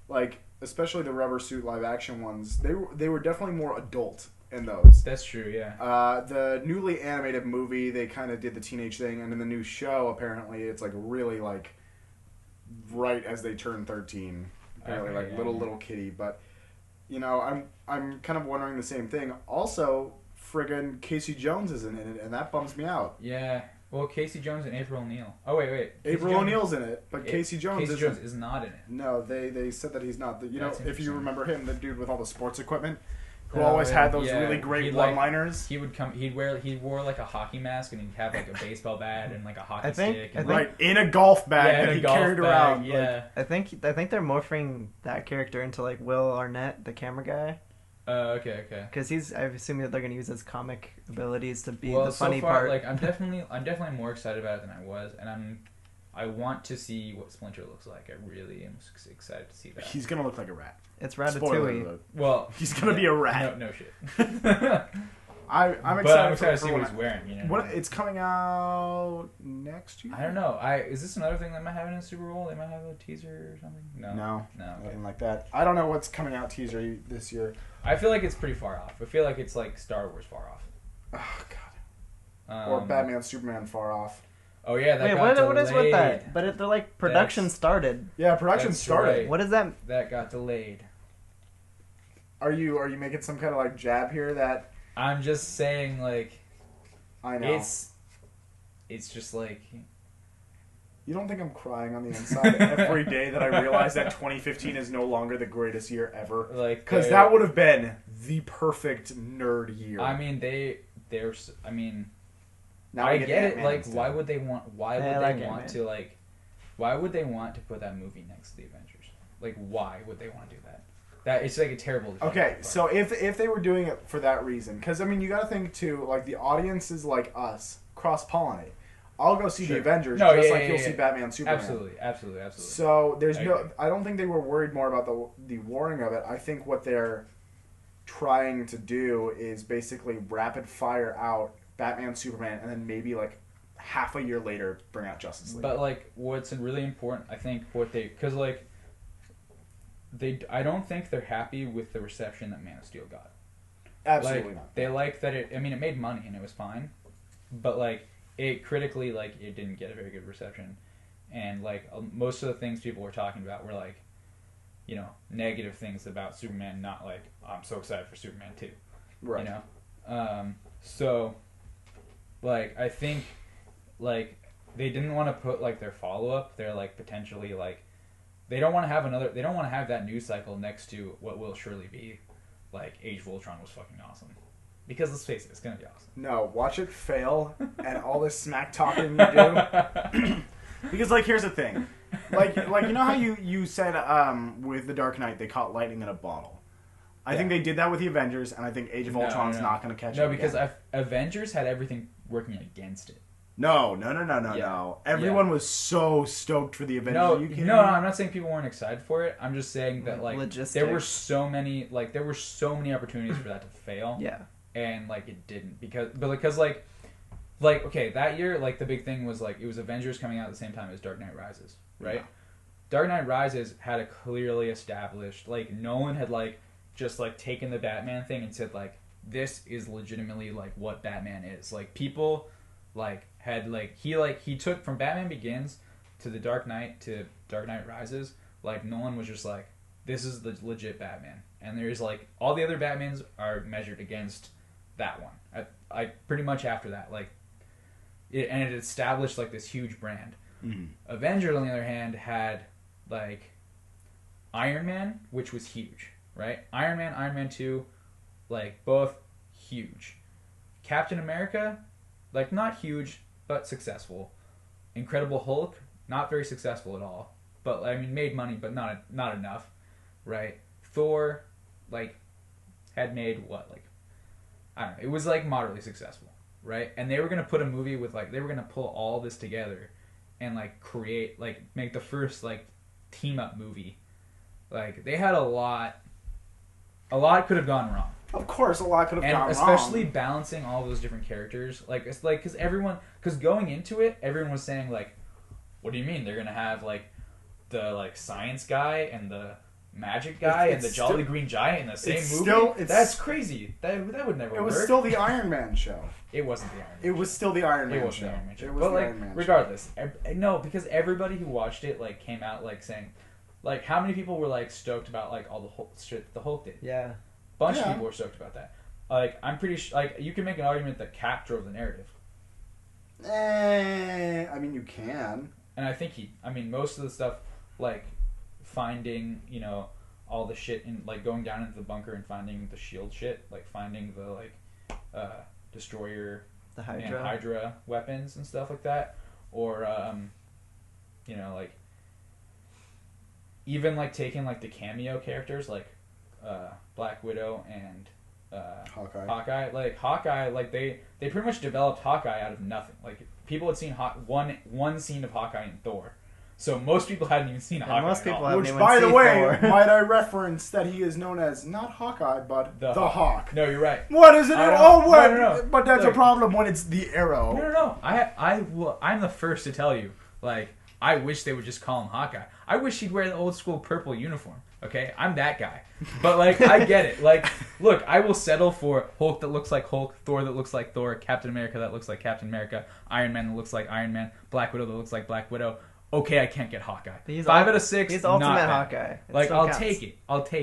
Speaker 1: like especially the rubber suit live action ones, they were definitely more adult in those.
Speaker 2: That's true. Yeah.
Speaker 1: The newly animated movie, they kind of did the teenage thing, and in the new show, apparently, it's like really like right as they turn 13. Apparently,
Speaker 2: Okay,
Speaker 1: like
Speaker 2: yeah,
Speaker 1: little kitty. But you know, I'm kind of wondering the same thing. Also, friggin' Casey Jones is in it, and that bums me out.
Speaker 2: Yeah. Well, Casey Jones and April O'Neil. Oh wait.
Speaker 1: April O'Neil's in it, but Casey Jones
Speaker 2: Casey
Speaker 1: isn't.
Speaker 2: Jones is not in it.
Speaker 1: No, they said that he's not. You know,
Speaker 2: That's
Speaker 1: if you
Speaker 2: interesting.
Speaker 1: remember him, the dude with all the sports equipment, who
Speaker 3: Oh,
Speaker 1: always
Speaker 3: yeah.
Speaker 1: had those
Speaker 2: Yeah,
Speaker 1: really great
Speaker 2: he'd, like,
Speaker 1: one-liners.
Speaker 2: He would come. He wore like a hockey mask, and he'd have like a baseball bat and like a hockey
Speaker 3: I think-
Speaker 2: stick.
Speaker 3: I
Speaker 2: And,
Speaker 3: think-
Speaker 1: Right, in a golf bag
Speaker 2: yeah,
Speaker 1: that
Speaker 2: in
Speaker 1: he
Speaker 2: a golf
Speaker 1: carried
Speaker 2: bag,
Speaker 1: around. like-
Speaker 2: Yeah.
Speaker 3: I think they're morphing that character into like Will Arnett, the camera guy,
Speaker 2: Okay.
Speaker 3: because I assume that they're gonna use his comic abilities to be
Speaker 2: Well,
Speaker 3: the funny
Speaker 2: so far,
Speaker 3: part.
Speaker 2: like I'm definitely more excited about it than I was, and I want to see what Splinter looks like. I really am excited to see that.
Speaker 1: He's gonna look like a rat.
Speaker 3: It's
Speaker 1: Spoiler
Speaker 3: Ratatouille.
Speaker 1: alert.
Speaker 2: Well,
Speaker 1: He's gonna be a rat.
Speaker 2: No shit.
Speaker 1: I'm
Speaker 2: But I'm excited to see what
Speaker 1: when
Speaker 2: he's wearing. You know.
Speaker 1: What it's coming out next year?
Speaker 2: I don't know. Is this another thing they might have in a Super Bowl? They might have a teaser or something. No. Okay.
Speaker 1: Nothing like that. I don't know what's coming out teaser this year.
Speaker 2: I feel like it's pretty far off. I feel like it's like Star Wars far off.
Speaker 1: Oh god. Or Batman, Superman far off.
Speaker 2: Oh yeah, that
Speaker 3: Wait,
Speaker 2: got
Speaker 3: what is with
Speaker 2: delayed.
Speaker 3: that? But they're like production
Speaker 2: That's-
Speaker 3: started.
Speaker 1: Yeah, production
Speaker 2: That's
Speaker 1: started.
Speaker 2: right.
Speaker 3: What is that?
Speaker 2: That got delayed.
Speaker 1: Are you making some kind of like jab here that
Speaker 2: I'm just saying, like,
Speaker 1: I know?
Speaker 2: it's just like,
Speaker 1: You don't think I'm crying on the inside every day that I realize that 2015 is no longer the greatest year ever?
Speaker 2: like
Speaker 1: Because that would have been the perfect nerd year.
Speaker 2: I mean, I mean,
Speaker 1: now
Speaker 2: I
Speaker 1: we
Speaker 2: get it.
Speaker 1: Ant-Man
Speaker 2: Like,
Speaker 1: instead.
Speaker 2: why would they want? Why would
Speaker 3: Yeah, I
Speaker 2: they
Speaker 3: like
Speaker 2: want
Speaker 3: Ant-Man.
Speaker 2: to like? Why would they want to put that movie next to the Avengers? Like, why would they want to do that? That it's like a terrible. decision
Speaker 1: Okay,
Speaker 2: on their
Speaker 1: so
Speaker 2: part.
Speaker 1: if they were doing it for that reason, because I mean, you got to think too, like the audience is like us, cross pollinate. I'll go see
Speaker 2: Sure.
Speaker 1: the Avengers
Speaker 2: No,
Speaker 1: just
Speaker 2: yeah,
Speaker 1: like
Speaker 2: yeah,
Speaker 1: you'll
Speaker 2: yeah.
Speaker 1: see Batman, Superman.
Speaker 2: absolutely.
Speaker 1: So there's
Speaker 2: I
Speaker 1: no.
Speaker 2: agree.
Speaker 1: I don't think they were worried more about the warring of it. I think what they're trying to do is basically rapid fire out Batman, Superman, and then maybe like half a year later bring out Justice League.
Speaker 2: But like, what's really important, I think, because like, I don't think they're happy with the reception that Man of Steel got.
Speaker 1: Absolutely
Speaker 2: like,
Speaker 1: not.
Speaker 2: They like that it. I mean, it made money and it was fine, but like it critically, like it didn't get a very good reception, and like most of the things people were talking about were like, you know, negative things about Superman. Not like I'm so excited for Superman 2.
Speaker 1: Right.
Speaker 2: You know, so like I think like they didn't want to put like their follow up. They're like potentially like they don't want to have They don't want to have that news cycle next to what will surely be like Age of Ultron was fucking awesome. Because let's face it, it's gonna be awesome.
Speaker 1: No, watch it fail and all this smack talking you do. Because like here's the thing. Like you know how you said with The Dark Knight they caught lightning in a bottle. I think they did that with the Avengers, and I think Age of Ultron's not going to catch it.
Speaker 2: No, because
Speaker 1: again.
Speaker 2: Avengers had everything working against it.
Speaker 1: No.
Speaker 2: Yeah.
Speaker 1: Everyone was so stoked for the Avengers.
Speaker 2: No,
Speaker 1: Are you kidding
Speaker 2: no,
Speaker 1: me?
Speaker 2: I'm not saying people weren't excited for it. I'm just saying that like
Speaker 3: Logistics.
Speaker 2: there were so many opportunities for that to fail.
Speaker 3: Yeah.
Speaker 2: And like it didn't because like okay, that year like the big thing was like it was Avengers coming out at the same time as Dark Knight Rises, right?
Speaker 1: Yeah.
Speaker 2: Dark Knight Rises had a clearly established, like Nolan had like just like taken the Batman thing and said like this is legitimately like what Batman is. Like people like had he took from Batman Begins to the Dark Knight to Dark Knight Rises. Like Nolan was just like, this is the legit Batman, and there's like all the other Batmans are measured against that one. I pretty much after that it established like this huge brand.
Speaker 1: Mm-hmm.
Speaker 2: Avengers on the other hand had like Iron Man, which was huge, right? Iron Man 2, like both huge. Captain America, like not huge but successful. Incredible Hulk, not very successful at all, but I mean made money but not enough, right? Thor, like had made what, like I don't know, it was like moderately successful, right? And they were gonna put a movie with like they were gonna pull all this together and like create like make the first like team up movie. Like they had a lot could have gone wrong.
Speaker 1: Of course, a lot could have gone wrong.
Speaker 2: And especially balancing all those different characters. Like, it's like, because going into it, everyone was saying, like, what do you mean? They're going to have, like, the, like, science guy and the magic guy and the Jolly Green Giant in the same movie? That's crazy. That would never work.
Speaker 1: It was still the Iron Man show.
Speaker 2: It wasn't the Iron Man
Speaker 1: It was still the Iron Man show.
Speaker 2: It was the Iron Man show. Regardless. No, because everybody who watched it, like, came out, like, saying, like, how many people were, like, stoked about, like, all the Hulk shit the Hulk did?
Speaker 3: Yeah.
Speaker 2: Bunch of people were stoked about that. Like, I'm pretty sure, like, you can make an argument that Cap drove the narrative.
Speaker 1: I mean, you can.
Speaker 2: And I think most of the stuff, like, finding, you know, all the shit in, like, going down into the bunker and finding the shield shit, like, finding the, like, destroyer,
Speaker 3: the Hydra.
Speaker 2: and Hydra weapons and stuff like that. Or, you know, like, even, like, taking, like, the cameo characters, like, Black Widow and Hawkeye. Like Hawkeye, like they pretty much developed Hawkeye out of nothing. Like people had seen one scene of Hawkeye in Thor, so most people hadn't even seen Hawkeye.
Speaker 3: Most people haven't
Speaker 1: Which,
Speaker 3: even
Speaker 1: by the
Speaker 3: seen
Speaker 1: way,
Speaker 3: Thor.
Speaker 1: might I reference that he is known as not Hawkeye, but the Hawk.
Speaker 2: No, you're right.
Speaker 1: What is it?
Speaker 2: No.
Speaker 1: But that's a problem when it's the Arrow.
Speaker 2: No. I'm the first to tell you. Like I wish they would just call him Hawkeye. I wish he'd wear the old school purple uniform. Okay, I'm that guy. But, like, I get it. Like, look, I will settle for Hulk that looks like Hulk, Thor that looks like Thor, Captain America that looks like Captain America, Iron Man that looks like Iron Man, Black Widow that looks like Black Widow. Okay, I can't get Hawkeye. 5 out of 6,
Speaker 3: he's
Speaker 2: not
Speaker 3: ultimate
Speaker 2: bad.
Speaker 3: Hawkeye.
Speaker 2: Like, I'll take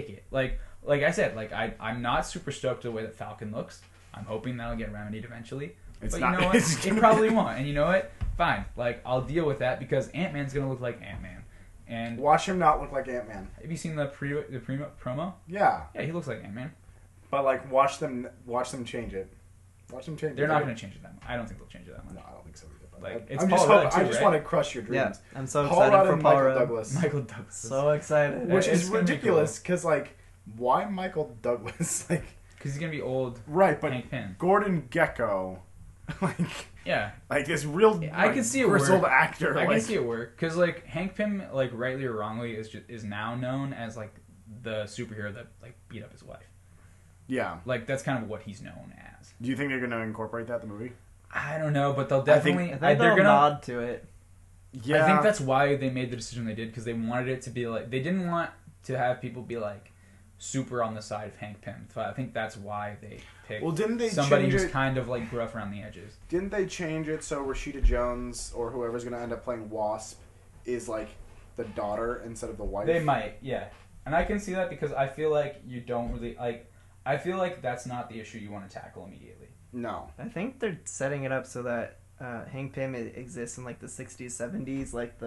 Speaker 2: it. Like I said, like, I'm not super stoked the way that Falcon looks. I'm hoping that'll get remedied eventually. But you know what? It probably won't. And you know what? Fine. Like, I'll deal with that because Ant-Man's going to look like Ant-Man. And
Speaker 1: watch him not look like Ant-Man.
Speaker 2: Have you seen the promo?
Speaker 1: Yeah.
Speaker 2: Yeah, he looks like Ant-Man.
Speaker 1: But like, watch them change it. Watch them change it.
Speaker 2: They're not going to change it that much. I don't think they'll change it that much.
Speaker 1: No, I don't think so either. But
Speaker 2: like,
Speaker 1: it's I just want to crush your dreams.
Speaker 3: Yeah, I'm so excited for
Speaker 1: Michael Douglas.
Speaker 2: Michael Douglas.
Speaker 3: So excited.
Speaker 1: Which is ridiculous because like, why Michael Douglas? Like,
Speaker 2: because he's going to be old.
Speaker 1: Right, but
Speaker 2: Hank Pym.
Speaker 1: Gordon Gekko, like.
Speaker 2: Yeah,
Speaker 1: like this real.
Speaker 2: I can see it
Speaker 1: bristled
Speaker 2: work.
Speaker 1: Actor.
Speaker 2: I can see it work because like Hank Pym, like rightly or wrongly, is now known as like the superhero that like beat up his wife.
Speaker 1: Yeah,
Speaker 2: like that's kind of what he's known as.
Speaker 1: Do you think they're gonna incorporate that in the movie?
Speaker 2: I don't know, but they'll definitely.
Speaker 3: I think they're gonna nod to it.
Speaker 1: Yeah,
Speaker 2: I think that's why they made the decision they did because they wanted it to be like they didn't want to have people be like super on the side of Hank Pym. So I think that's why they picked
Speaker 1: didn't they
Speaker 2: somebody who's kind of like gruff around the edges.
Speaker 1: Didn't they change it so Rashida Jones or whoever's going to end up playing Wasp is like the daughter instead of the wife?
Speaker 2: They might, yeah. And I can see that because I feel like you don't really like I feel like that's not the issue you want to tackle immediately.
Speaker 1: No.
Speaker 3: I think they're setting it up so that Hank Pym exists in like the 60s, 70s, like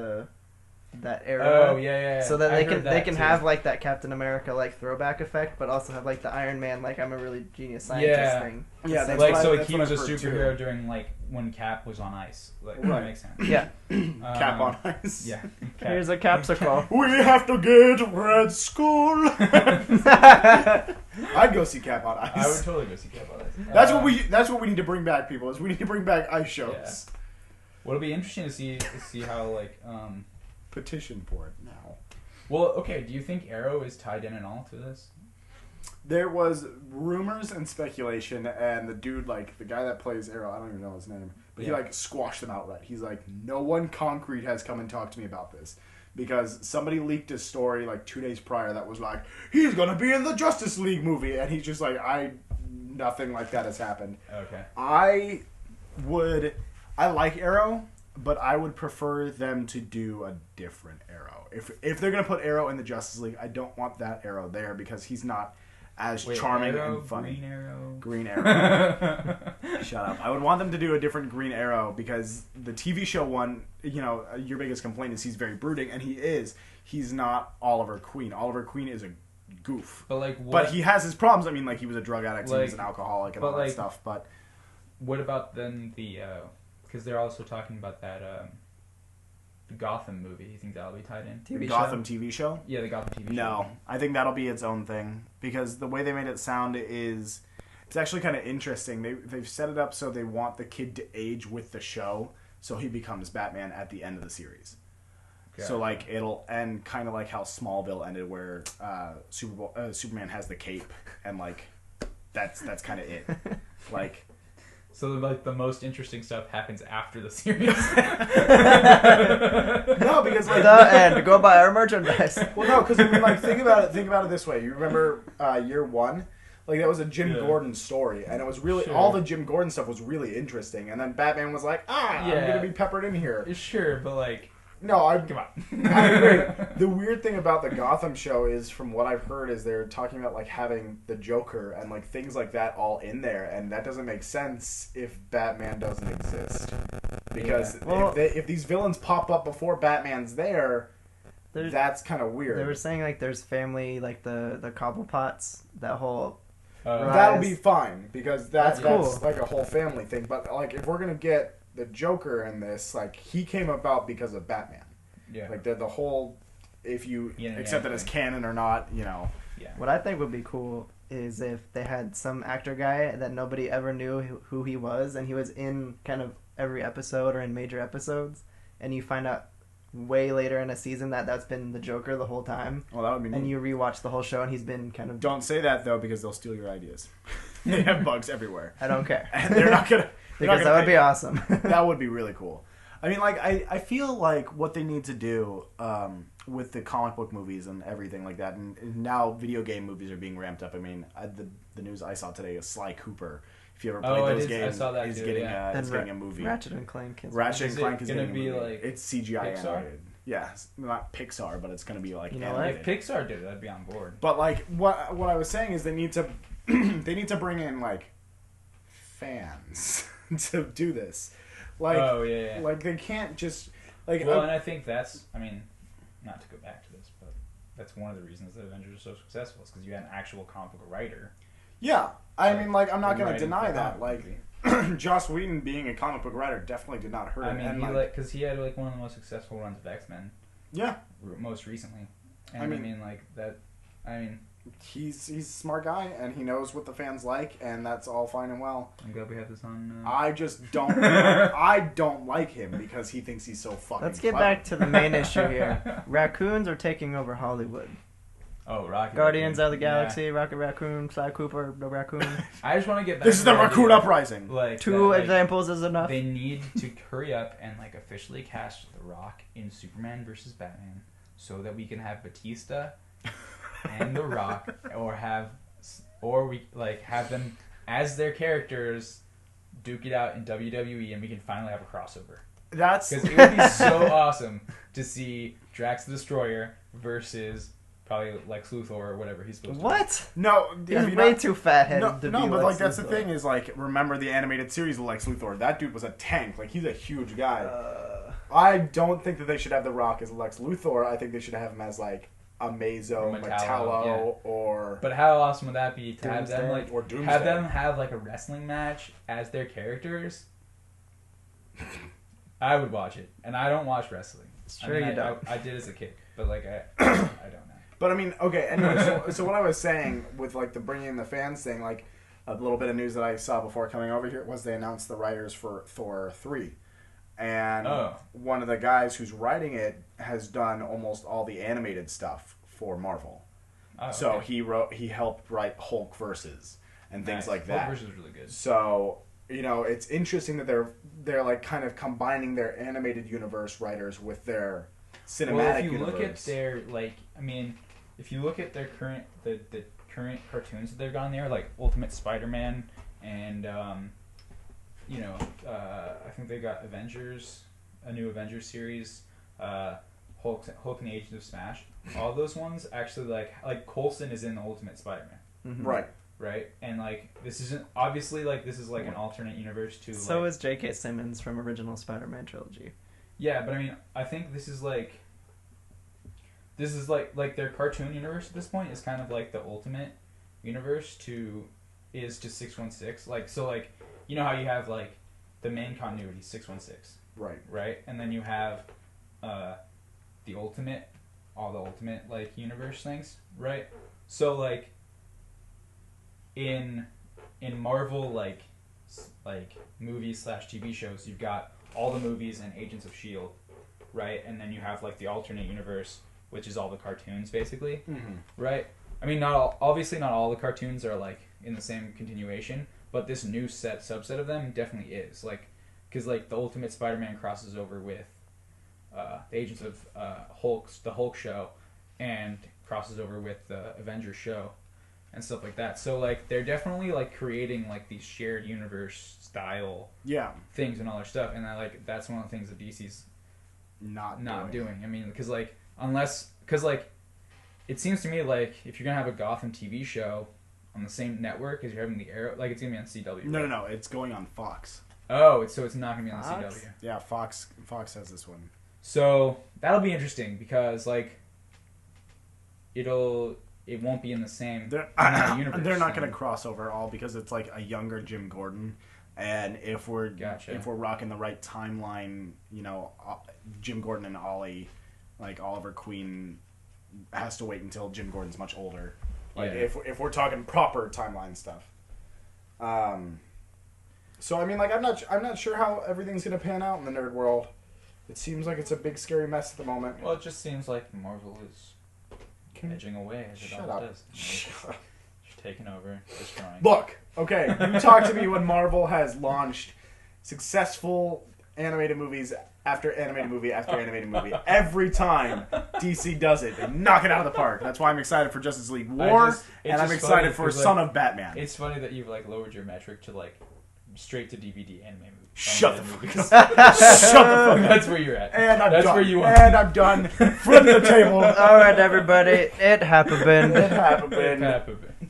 Speaker 3: that era.
Speaker 2: Oh yeah.
Speaker 3: So that they can have like that Captain America like throwback effect, but also have like the Iron Man like I'm a really genius scientist thing.
Speaker 1: Yeah,
Speaker 2: that's like so he was a superhero during like when Cap was on ice. Like that makes sense.
Speaker 3: Yeah.
Speaker 1: Cap on ice.
Speaker 2: Yeah.
Speaker 3: Cap. Here's a capsicle.
Speaker 1: We have to get Red Skull. I'd go see Cap on Ice.
Speaker 2: I would totally go see Cap on Ice.
Speaker 1: That's what we need to bring back, people. Is we need to bring back ice shows.
Speaker 2: Yeah. What'll be interesting to see how like
Speaker 1: petition for it now.
Speaker 2: Well, okay. Do you think Arrow is tied in at all to this?
Speaker 1: There was rumors and speculation, and the dude, like the guy that plays Arrow, I don't even know his name, but he like squashed them outright. He's like, no one concrete has come and talked to me about this. because somebody leaked a story like 2 days prior that was like, he's gonna be in the Justice League movie, and he's just like, nothing like that has happened.
Speaker 2: Okay.
Speaker 1: I like Arrow, but I would prefer them to do a different Arrow. If they're gonna put Arrow in the Justice League, I don't want that Arrow there because he's not as charming
Speaker 2: Arrow,
Speaker 1: and funny.
Speaker 2: Green Arrow.
Speaker 1: Green Arrow. Shut up. I would want them to do a different Green Arrow because the TV show one, your biggest complaint is he's very brooding, and he is. He's not Oliver Queen. Oliver Queen is a goof.
Speaker 2: But
Speaker 1: he has his problems. I mean, he was a drug addict, he was an alcoholic, and all that stuff. But
Speaker 2: what about then because they're also talking about that the Gotham movie. You think that'll be tied in?
Speaker 1: The Gotham TV show?
Speaker 2: Yeah, the Gotham TV show.
Speaker 1: No, I think that'll be its own thing because the way they made it sound is it's actually kind of interesting. They've set it up so they want the kid to age with the show, so he becomes Batman at the end of the series. Okay. So it'll end kind of like how Smallville ended, where Superman has the cape, and that's kind of it.
Speaker 2: So the most interesting stuff happens after the series.
Speaker 1: No, because
Speaker 3: the end. Go buy our merchandise.
Speaker 1: Well, no, because think about it this way. You remember year one? That was a Jim Gordon story, and it was really all the Jim Gordon stuff was really interesting. And then Batman was like, I'm gonna be peppered in here.
Speaker 2: Sure, but
Speaker 1: no,
Speaker 2: come on.
Speaker 1: I agree. The weird thing about the Gotham show is, from what I've heard, is they're talking about having the Joker and things like that all in there, and that doesn't make sense if Batman doesn't exist. Because if these villains pop up before Batman's there, that's kind of weird.
Speaker 3: They were saying there's family, the Cobblepots, that whole.
Speaker 1: That'll be fine because that's
Speaker 3: cool.
Speaker 1: A whole family thing. But if we're gonna get the Joker in this, he came about because of Batman.
Speaker 2: Yeah.
Speaker 1: The whole, if you accept it as canon or not, Yeah.
Speaker 3: What I think would be cool is if they had some actor guy that nobody ever knew who he was, and he was in kind of every episode or in major episodes, and you find out way later in a season that's been the Joker the whole time.
Speaker 1: Well, that would be neat.
Speaker 3: And you rewatch the whole show, and he's been kind of...
Speaker 1: Don't say that, though, because they'll steal your ideas. They have bugs everywhere.
Speaker 3: I don't care.
Speaker 1: And they're not going to...
Speaker 3: Because that would be awesome.
Speaker 1: That would be really cool. I mean, I feel what they need to do with the comic book movies and everything like that, and now video game movies are being ramped up. I mean, the news I saw today is Sly Cooper. If you ever played those games,
Speaker 2: I saw that
Speaker 1: he's
Speaker 2: too,
Speaker 1: getting a movie.
Speaker 3: Ratchet and Clank.
Speaker 1: Ratchet and Clank is
Speaker 2: going
Speaker 1: getting
Speaker 2: to be
Speaker 1: a movie. It's CGI
Speaker 2: Pixar?
Speaker 1: animated. Yeah, not Pixar, but it's going to be
Speaker 2: If Pixar did it, I'd be on board.
Speaker 1: But what I was saying is they need to bring in fans to do this. They can't just
Speaker 2: and I think that's, not to go back to this, but that's one of the reasons that Avengers are so successful is because you had an actual comic book writer.
Speaker 1: Yeah, I'm not going to deny that. Joss Whedon being a comic book writer definitely did not hurt him.
Speaker 2: Because he had one of the most successful runs of X-Men.
Speaker 1: Yeah.
Speaker 2: Most recently, and
Speaker 1: he's a smart guy and he knows what the fans like, and that's all fine and well.
Speaker 2: I'm glad we have this on.
Speaker 1: I just don't. I don't like him because he thinks he's so fucking.
Speaker 3: Let's get back to the main issue here. Raccoons are taking over Hollywood.
Speaker 2: Oh, Rocket
Speaker 3: Guardians
Speaker 2: Raccoon.
Speaker 3: of the Galaxy, Rocket Raccoon, Sly Cooper, the Raccoon.
Speaker 2: I just want to get back.
Speaker 1: This is the Raccoon Uprising.
Speaker 3: Two examples is enough.
Speaker 2: They need to hurry up and officially cast The Rock in Superman versus Batman, so that we can have Batista and The Rock, or have them as their characters duke it out in WWE, and we can finally have a crossover.
Speaker 1: That's
Speaker 2: because it would be so awesome to see Drax the Destroyer versus probably Lex Luthor or whatever he's supposed to.
Speaker 3: What?
Speaker 1: No,
Speaker 3: he's way too fat-headed to be
Speaker 1: but
Speaker 3: Lex
Speaker 1: that's
Speaker 3: Luthor.
Speaker 1: the thing is remember the animated series of Lex Luthor? That dude was a tank. He's a huge guy. I don't think that they should have The Rock as Lex Luthor. I think they should have him as Amazo, Metallo, or...
Speaker 2: But how awesome would that be to have them
Speaker 1: or Doomsday.
Speaker 2: Have them have a wrestling match as their characters? I would watch it, and I don't watch wrestling.
Speaker 3: Sure, you don't.
Speaker 2: I did as a kid, but I don't know.
Speaker 1: But okay. Anyway, so what I was saying with the bringing in the fans thing, a little bit of news that I saw before coming over here was they announced the writers for Thor 3. And one of the guys who's writing it has done almost all the animated stuff for Marvel. So he helped write Hulk Versus and things like that.
Speaker 2: Hulk Versus is really good.
Speaker 1: So, it's interesting that they're kind of combining their animated universe writers with their cinematic
Speaker 2: Well, if you
Speaker 1: universe.
Speaker 2: look at their if you look at their current the current cartoons that they've got on there, like Ultimate Spider-Man and I think they got Avengers, a new Avengers series, Hulk and the Agents of Smash. All those ones actually like Coulson is in the Ultimate Spider-Man.
Speaker 3: Mm-hmm.
Speaker 2: Right, and this isn't obviously this is an alternate universe to.
Speaker 3: So is J.K. Simmons from original Spider-Man trilogy.
Speaker 2: Yeah, but I mean, I think this is like their cartoon universe at this point is kind of like the ultimate universe to 616. You know how you have the main continuity 616. Right, and then you have the ultimate, all the ultimate universe things. Right, so in Marvel movies / TV shows, you've got all the movies and Agents of S.H.I.E.L.D., right? And then you have the alternate universe, which is all the cartoons basically.
Speaker 1: Mm-hmm.
Speaker 2: Right? I mean, obviously not all the cartoons are in the same continuation, but this new subset of them definitely is. Because the Ultimate Spider-Man crosses over with the Agents of the Hulk show, and crosses over with the Avengers show and stuff like that. So they're definitely creating these shared universe style things and all their stuff, and that's one of the things that DC's not doing. I mean, because it seems to me if you're gonna have a Gotham TV show on the same network as you're having the Arrow, it's gonna be on CW.
Speaker 1: No, it's going on Fox.
Speaker 2: Oh, so it's not gonna be on
Speaker 3: Fox?
Speaker 2: CW.
Speaker 1: Yeah, Fox has this one.
Speaker 2: So that'll be interesting because it won't be in the same universe.
Speaker 1: They're not going to cross over at all because it's a younger Jim Gordon, and if we're rocking the right timeline, Jim Gordon and Ollie, Oliver Queen, has to wait until Jim Gordon's much older. If we're talking proper timeline stuff. So I mean, I'm not sure how everything's going to pan out in the nerd world. It seems like it's a big scary mess at the moment.
Speaker 2: Well, it just seems like Marvel is edging away as it always does.
Speaker 1: Shut up.
Speaker 2: Just taking over, destroying.
Speaker 1: Look, okay, you talk to me when Marvel has launched successful animated movies after animated movie after animated movie. Every time DC does it, they knock it out of the park. That's why I'm excited for Justice League War, and I'm excited for Son of Batman.
Speaker 2: It's funny that you've lowered your metric to straight to DVD anime movies.
Speaker 1: Shut the fuck up. Shut the fuck up.
Speaker 2: That's where you're at.
Speaker 1: And I'm
Speaker 2: That's
Speaker 1: done.
Speaker 2: where you are.
Speaker 1: And I'm done. Flip the table.
Speaker 3: All right, everybody. It happened.
Speaker 1: It happened.
Speaker 2: It happened.